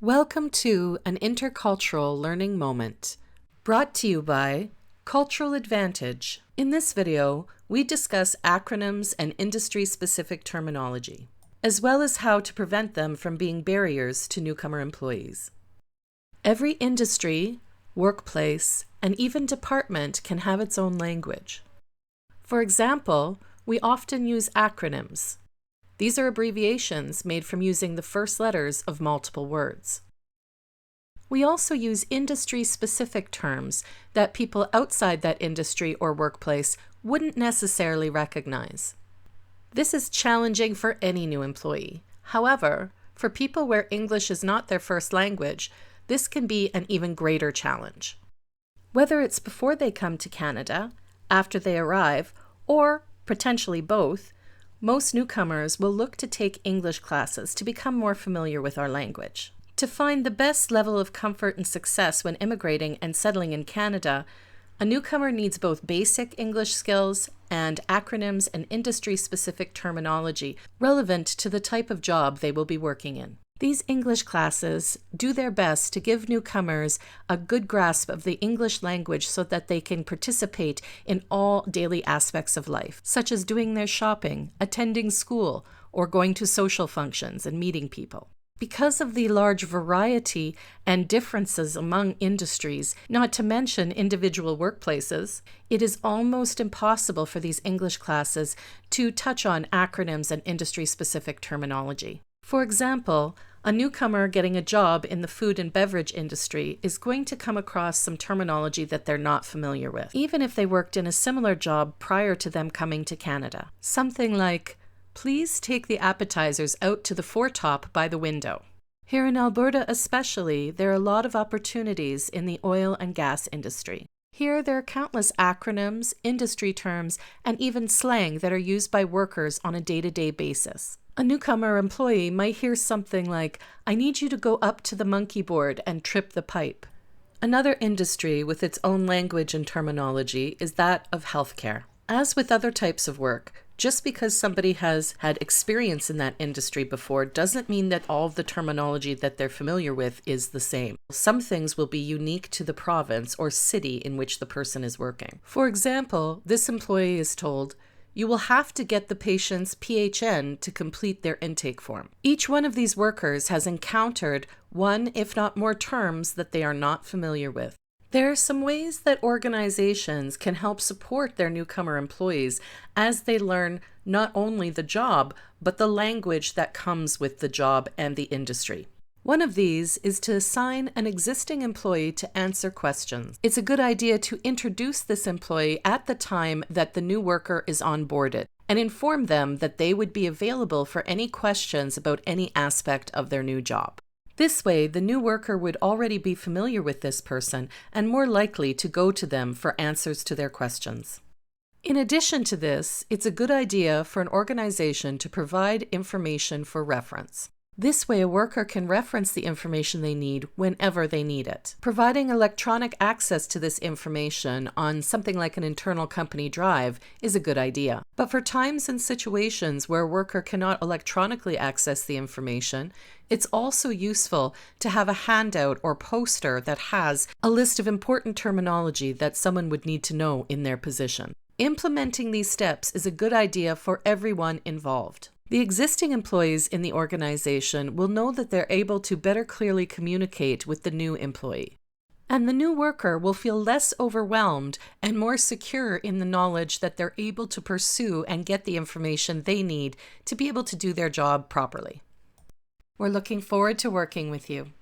Welcome to an intercultural learning moment, brought to you by Cultural Advantage. In this video, we discuss acronyms and industry-specific terminology, as well as how to prevent them from being barriers to newcomer employees. Every industry, workplace, and even department can have its own language. For example, we often use acronyms. These are abbreviations made from using the first letters of multiple words. We also use industry-specific terms that people outside that industry or workplace wouldn't necessarily recognize. This is challenging for any new employee. However, for people where English is not their first language, this can be an even greater challenge. Whether it's before they come to Canada, after they arrive, or potentially both, most newcomers will look to take English classes to become more familiar with our language. To find the best level of comfort and success when immigrating and settling in Canada, a newcomer needs both basic English skills and acronyms and industry-specific terminology relevant to the type of job they will be working in. These English classes do their best to give newcomers a good grasp of the English language so that they can participate in all daily aspects of life, such as doing their shopping, attending school, or going to social functions and meeting people. Because of the large variety and differences among industries, not to mention individual workplaces, it is almost impossible for these English classes to touch on acronyms and industry-specific terminology. For example, a newcomer getting a job in the food and beverage industry is going to come across some terminology that they're not familiar with, even if they worked in a similar job prior to them coming to Canada. Something like, "Please take the appetizers out to the foretop by the window." Here in Alberta especially, there are a lot of opportunities in the oil and gas industry. Here there are countless acronyms, industry terms, and even slang that are used by workers on a day-to-day basis. A newcomer employee might hear something like, "I need you to go up to the monkey board and trip the pipe." Another industry with its own language and terminology is that of healthcare. As with other types of work, just because somebody has had experience in that industry before doesn't mean that all of the terminology that they're familiar with is the same. Some things will be unique to the province or city in which the person is working. For example, this employee is told, "You will have to get the patient's PHN to complete their intake form." Each one of these workers has encountered one, if not more, terms that they are not familiar with. There are some ways that organizations can help support their newcomer employees as they learn not only the job, but the language that comes with the job and the industry. One of these is to assign an existing employee to answer questions. It's a good idea to introduce this employee at the time that the new worker is onboarded and inform them that they would be available for any questions about any aspect of their new job. This way, the new worker would already be familiar with this person and more likely to go to them for answers to their questions. In addition to this, it's a good idea for an organization to provide information for reference. This way, a worker can reference the information they need whenever they need it. Providing electronic access to this information on something like an internal company drive is a good idea. But for times and situations where a worker cannot electronically access the information, it's also useful to have a handout or poster that has a list of important terminology that someone would need to know in their position. Implementing these steps is a good idea for everyone involved. The existing employees in the organization will know that they're able to better clearly communicate with the new employee. And the new worker will feel less overwhelmed and more secure in the knowledge that they're able to pursue and get the information they need to be able to do their job properly. We're looking forward to working with you.